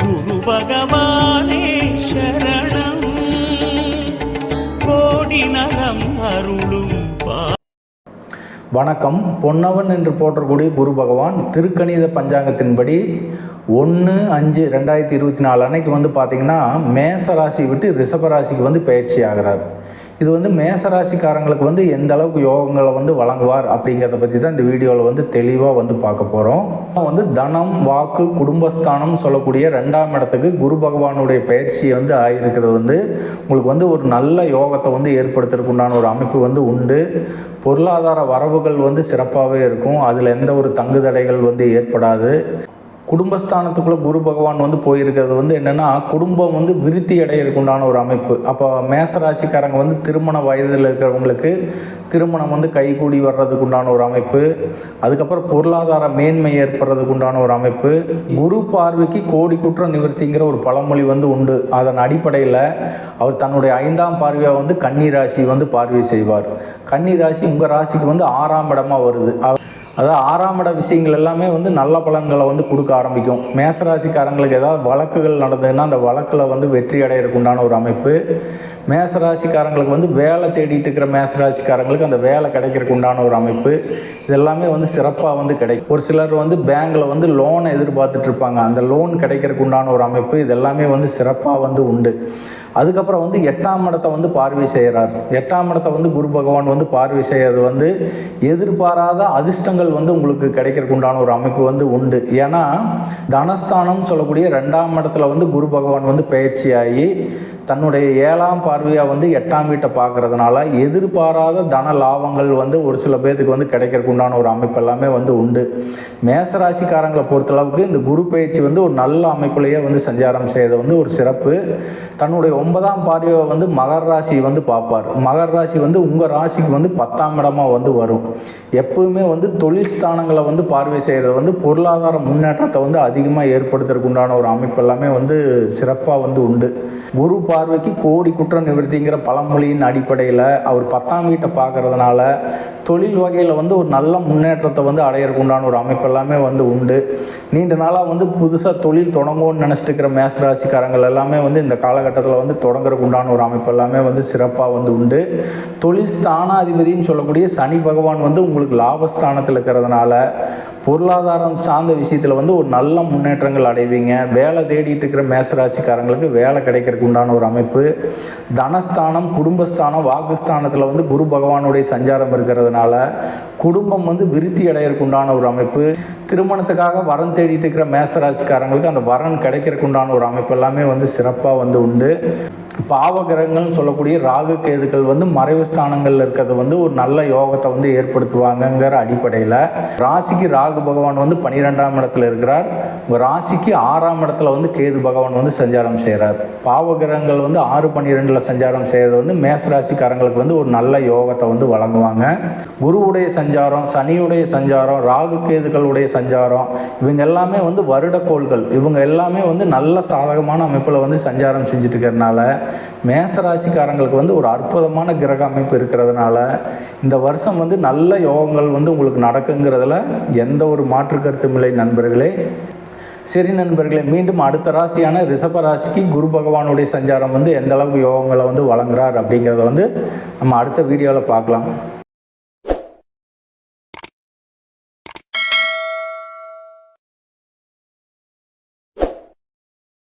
குரு பகவானே சரணம் கோடி நலம் அருளும். வணக்கம். பொன்னவன் என்று போற்றக்கூடிய குரு பகவான் திருக்கணித பஞ்சாங்கத்தின்படி 1/5/2024 அன்னைக்கு பார்த்திங்கன்னா மேச ராசி விட்டு ரிஷப ராசிக்கு பயிற்சி ஆகிறார். இது மேசராசிக்காரங்களுக்கு எந்த அளவுக்கு யோகங்களை வழங்குவார் அப்படிங்கிறத பற்றி தான் இந்த வீடியோவில் தெளிவாக பார்க்க போகிறோம். தனம், வாக்கு, குடும்பஸ்தானம் சொல்லக்கூடிய 2ஆம் இடத்துக்கு குரு பகவானுடைய பயிற்சி ஆகியிருக்கிறது உங்களுக்கு ஒரு நல்ல யோகத்தை ஏற்படுத்துறதுக்கு உண்டான ஒரு அமைப்பு உண்டு. பொருளாதார வரவுகள் சிறப்பாகவே இருக்கும். அதில் எந்த ஒரு தங்கு தடைகள் ஏற்படாது. குடும்பஸ்தானத்துக்குள்ளே குரு பகவான் போயிருக்கிறது என்னென்னா குடும்பம் விருத்தி அடையிறதுக்கு உண்டான ஒரு அமைப்பு. அப்போ மேசராசிக்காரங்க திருமண வயதில் இருக்கிறவங்களுக்கு திருமணம் கைகூடி வர்றதுக்கு உண்டான ஒரு அமைப்பு. அதுக்கப்புறம் பொருளாதார மேன்மை ஏற்படுறதுக்கு உண்டான ஒரு அமைப்பு. குரு பார்வைக்கு கோடி குற்றம் நிவர்த்திங்கிற ஒரு பழமொழி உண்டு. அதன் அடிப்படையில் அவர் தன்னுடைய 5ஆம் பார்வையாக கன்னி ராசி பார்வை செய்வார். கன்னி ராசி உங்கள் ராசிக்கு 6ஆம் இடமாக வருது. அதாவது 6ஆம் இட விஷயங்கள் எல்லாமே நல்ல பலன்களை கொடுக்க ஆரம்பிக்கும். மேசராசிக்காரங்களுக்கு ஏதாவது வழக்குகள் நடந்ததுன்னா அந்த வழக்கில் வெற்றி அடையிறதுக்கு உண்டான ஒரு அமைப்பு. மேசராசிக்காரங்களுக்கு வேலை தேடிட்டு இருக்கிற மேசராசிக்காரங்களுக்கு அந்த வேலை கிடைக்கிறதுக்கு உண்டான ஒரு அமைப்பு. இதெல்லாமே சிறப்பாக கிடைக்கும். ஒரு சிலர் பேங்கில் லோனை எதிர்பார்த்துட்டு இருப்பாங்க. அந்த லோன் கிடைக்கிறதுக்கு உண்டான ஒரு அமைப்பு. இதெல்லாமே சிறப்பாக உண்டு. அதுக்கப்புறம் 8ஆம் இடத்தை பார்வை செய்கிறார். 8ஆம் இடத்தை குரு பகவான் பார்வை செய்கிறது எதிர்பாராத அதிர்ஷ்டங்கள் உங்களுக்கு கிடைக்கிறதுக்கு உண்டான ஒரு அமைப்பு உண்டு. ஏன்னா தனஸ்தானம் சொல்லக்கூடிய 2ஆம் இடத்துல குரு பகவான் பயிற்சியாகி தன்னுடைய 7ஆம் பார்வையாக 8ஆம் வீட்டை பார்க்கறதுனால எதிர்பாராத தன லாபங்கள் ஒரு சில பேர்த்துக்கு கிடைக்கிறதுக்கு உண்டான ஒரு அமைப்பு எல்லாமே உண்டு. மேசராசிக்காரங்களை பொறுத்தளவுக்கு இந்த குரு பயிற்சி ஒரு நல்ல அமைப்புலேயே சஞ்சாரம் செய்யறது ஒரு சிறப்பு. தன்னுடைய 9ஆம் பார்வையை மகர ராசி பார்ப்பார். மகர ராசி உங்கள் ராசிக்கு 10ஆம் இடமாக வரும். எப்பவுமே தொழில் ஸ்தானங்களை பார்வை செய்கிறது பொருளாதார முன்னேற்றத்தை அதிகமாக ஏற்படுத்துறதுக்கு உண்டான ஒரு அமைப்பு எல்லாமே சிறப்பாக உண்டு. குரு பார்வைக்கு கோடி குற்றம் நிவர்த்திங்கிற பழமொழியின் அடிப்படையில் அவர் 10ஆம் வீட்டை பார்க்கறதுனால தொழில் வகையில் ஒரு நல்ல முன்னேற்றத்தை அடையிறதுக்கு உண்டான ஒரு அமைப்பு எல்லாமே உண்டு. நீண்ட நாளாக புதுசாக தொழில் தொடங்கும்னு நினச்சிட்டு இருக்கிற மேசராசிக்காரங்கள் எல்லாமே இந்த காலகட்டத்தில் தொடங்குறதுக்கு உண்டான ஒரு அமைப்பு எல்லாமே சிறப்பாக உண்டு. தொழில் ஸ்தானாதிபதினு சொல்லக்கூடிய சனி பகவான் உங்களுக்கு லாபஸ்தானத்தில் இருக்கிறதுனால பொருளாதாரம் சார்ந்த விஷயத்தில் ஒரு நல்ல முன்னேற்றங்கள் அடைவீங்க. வேலை தேடிட்டு இருக்கிற மேசராசிக்காரங்களுக்கு வேலை கிடைக்கிறதுக்கு உண்டான ஒரு அமைப்பு. தனஸ்தானம், குடும்பஸ்தானம், வாக்குஸ்தானத்தில் குரு பகவானுடைய சஞ்சாரம் இருக்கிறதுனால குடும்பம் விருத்தி அடையிறதுக்கு உண்டான ஒரு அமைப்பு. திருமணத்துக்காக வரன் தேடிட்டு இருக்கிற மேசராசிக்காரங்களுக்கு அந்த வரன் கிடைக்கிறதுக்கு உண்டான ஒரு அமைப்பு எல்லாமே சிறப்பாக உண்டு. பாவகிரகங்கள்னு சொல்லக்கூடிய ராகு கேதுக்கள் மறைவு ஸ்தானங்களில் இருக்கிறது ஒரு நல்ல யோகத்தை ஏற்படுத்துவாங்கங்கிற அடிப்படையில் ராசிக்கு ராகு பகவான் 12ஆம் இடத்துல இருக்கிறார். உங்கள் ராசிக்கு 6ஆம் இடத்துல கேது பகவான் சஞ்சாரம் செய்கிறார். பாவகிரகங்கள் 6-12 சஞ்சாரம் செய்கிறது மேசராசிக்காரங்களுக்கு ஒரு நல்ல யோகத்தை வழங்குவாங்க. குருவுடைய சஞ்சாரம், சனியுடைய சஞ்சாரம், ராகு கேதுக்களுடைய சஞ்சாரம் இவங்க எல்லாமே வருடக்கோள்கள். இவங்க எல்லாமே நல்ல சாதகமான அமைப்பில் சஞ்சாரம் செஞ்சுட்டு இருக்கிறதுனால மேசராசிக்காரங்களுக்கு ஒரு அற்புதமான கிரக அமைப்பு இருக்கிறதுனால இந்த வருஷம் நல்ல யோகங்கள் உங்களுக்கு நடக்குங்கிறதுல எந்த ஒரு மாற்று கருத்தும் இல்லை நண்பர்களே. சரி நண்பர்களே, மீண்டும் அடுத்த ராசியான ரிஷப ராசிக்கு குரு பகவானுடைய சஞ்சாரம் எந்த அளவுக்கு யோகங்களை வழங்குறார் அப்படிங்கிறத நம்ம அடுத்த வீடியோவில் பார்க்கலாம்.